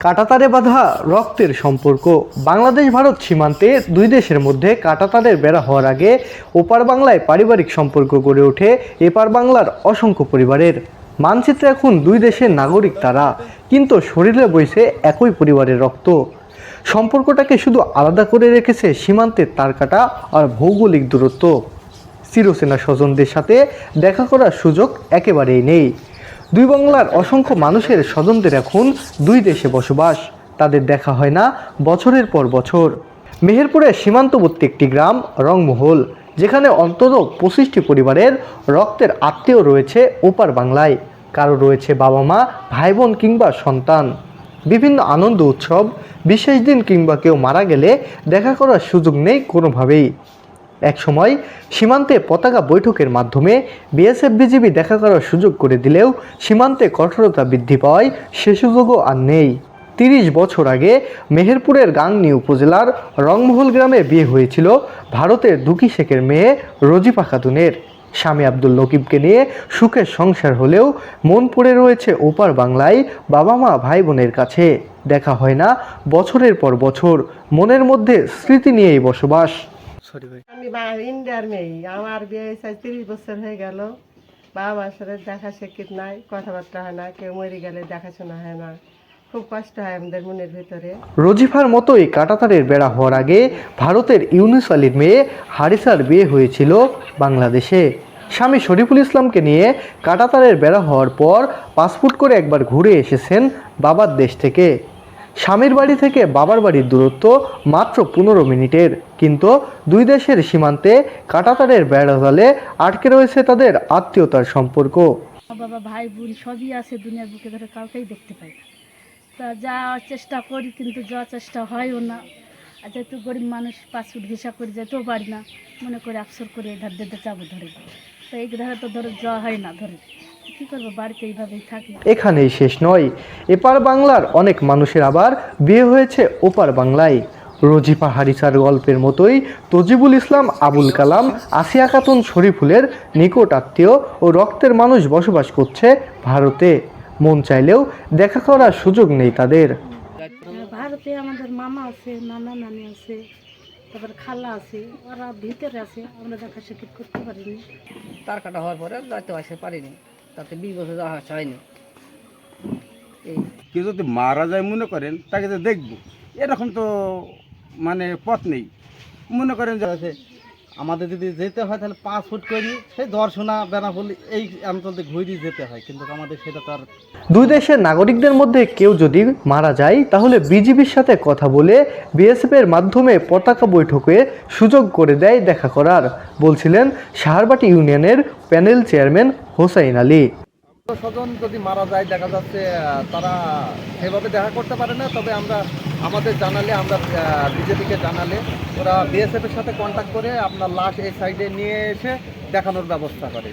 কাঁটাতারে বাঁধা রক্তের সম্পর্ক। বাংলাদেশ ভারত সীমান্তে দুই দেশের মধ্যে কাঁটাতারের বেড়া হওয়ার আগে ওপার বাংলায় পারিবারিক সম্পর্ক গড়ে ওঠে এপার বাংলার অসংখ্য পরিবারের। মানচিত্রে এখন দুই দেশের নাগরিক তারা, কিন্তু শরীরে বইছে একই পরিবারের রক্ত। সম্পর্কটাকে শুধু আলাদা করে রেখেছে সীমান্তের তারকাটা আর ভৌগোলিক দূরত্ব। চিরচেনা স্বজনদের সাথে দেখা করার সুযোগ একেবারেই নেই। দুই বাংলার অসংখ্য মানুষের স্বজনদের এখন দুই দেশে বসবাস, তাদের দেখা হয় না বছরের পর বছর। মেহেরপুরের সীমান্তবর্তী একটি গ্রাম রংমহল, যেখানে অন্তত 25টি পরিবারের রক্তের আত্মীয় রয়েছে ওপার বাংলায়। কারো রয়েছে বাবা মা, ভাই বোন কিংবা সন্তান। বিভিন্ন আনন্দ উৎসব, বিশেষ দিন কিংবা কেউ মারা গেলে দেখা করার সুযোগ নেই কোনোভাবেই। একসময় সীমান্তে পতাকা বৈঠকের মাধ্যমে বিএসএফ বিজিবি দেখা করার সুযোগ করে দিলেও সীমান্তে কঠোরতা বৃদ্ধি পাওয়ায় সে সুযোগও আর নেই। 30 বছর আগে মেহেরপুরের গাংনী উপজেলার রংমহল গ্রামে বিয়ে হয়েছিল ভারতের দুকি শেখের মেয়ে রজিফা খাতুনের। স্বামী আব্দুল নকিবকে নিয়ে সুখের সংসার হলেও মন পড়ে রয়েছে ওপার বাংলায় বাবা মা ভাই বোনের কাছে। দেখা হয় না বছরের পর বছর, মনের মধ্যে স্মৃতি নিয়েই বসবাস। আমি ইন্ডিয়ার মেয়ে, আমার বিয়ে 30 বছর হয়ে গেল। বাবা মার সাথে দেখা সাক্ষাৎ নাই, কথাবার্তা হয় না, কেউ মরে গেলে দেখাশোনা হয় না, খুব কষ্ট হয় আমাদের মনের ভিতরে। রজিফার মতোই কাঁটাতারের বেড়া হওয়ার আগে ভারতের ইউনুস আলীর মেয়ে হারিসার বিয়ে হয়েছিল বাংলাদেশে। স্বামী শরীফুল ইসলামকে নিয়ে কাঁটাতারের বেড়া হওয়ার পর পাসপোর্ট করে একবার ঘুরে এসেছেন বাবার দেশ থেকে। স্বামীর বাড়ি থেকে বাবার বাড়ির দূরত্ব মাত্র 15 মিনিটের, কিন্তু দুই দেশের সীমান্তে কাঁটাতারের বেড়াজালে আটকে রয়েছে তাদের আত্মীয়তার সম্পর্ক। বাবা ভাই বোন সবই আছে, দুনিয়ার বুকে ধরে কাউকেই দেখতে পাই না। তা যা চেষ্টা করি কিন্তু যা চেষ্টা হয়ও না। আর যেহেতু গরিব মানুষ, পাসপোর্ট ভিসা করে যেতেও পারি না, মনে করে আফসোর করে ধার দিতে যাবো ধরে। তো এই ধারে তো ধরে যাওয়া হয় না, ধরে কী করবো, বাড়িতে এইভাবেই থাকি। এখানেই শেষ নয়, এপার বাংলার অনেক মানুষের আবার বিয়ে হয়েছে ওপার বাংলায়। রজিফা হারিসার গল্পের মতোই তজিবুল ইসলাম, আবুল কালাম, আসিয়া খাতুন শরীফুলের নিকট আত্মীয় ও রক্তের মানুষ বসবাস করছে ভারতে। মন চাইলেও দেখা করার সুযোগ নেই তাদের। ভারতে আমাদের মামা আছে, নানা নানি আছে, তারপর খালা আছে, ওরা ভিতরে আছে, আমরা দেখা সাক্ষাৎ করতে পারিনি। তার কাটা হওয়ার পরে যাইতে আসতে পারিনি, তাতে 20 বছর যাওয়া হয়নি। কেউ যদি মারা যায় মনে করেন তাকে তো দেখবো, এরকম তো মানে পথ নেই। মনে করেন যে আছে আমাদের যদি যেতে হয় তাহলে 5 ফুট করি সেই দর্শনা বেনাফুল এই অঞ্চল থেকে ঘুরে যেতে হয়, কিন্তু আমাদের সেটা তো আর। দুই দেশের নাগরিকদের মধ্যে কেউ যদি মারা যায় তাহলে বিজিবির সাথে কথা বলে বিএসএফ এর মাধ্যমে পতাকা বৈঠকে সুযোগ করে দেয় দেখা করার, বলছিলেন সাহারবাটি ইউনিয়নের প্যানেল চেয়ারম্যান হোসাইন আলী। স্বজন যদি মারা যায় দেখা যাচ্ছে তারা সেভাবে দেখা করতে পারে না, তবে আমরা আমাদের জানালে, আমরা বিজেপিকে জানালে ওরা বিএসএফ এর সাথে কন্ট্যাক্ট করে আপনার লাশ এই সাইডে নিয়ে এসে দেখানোর ব্যবস্থা করে।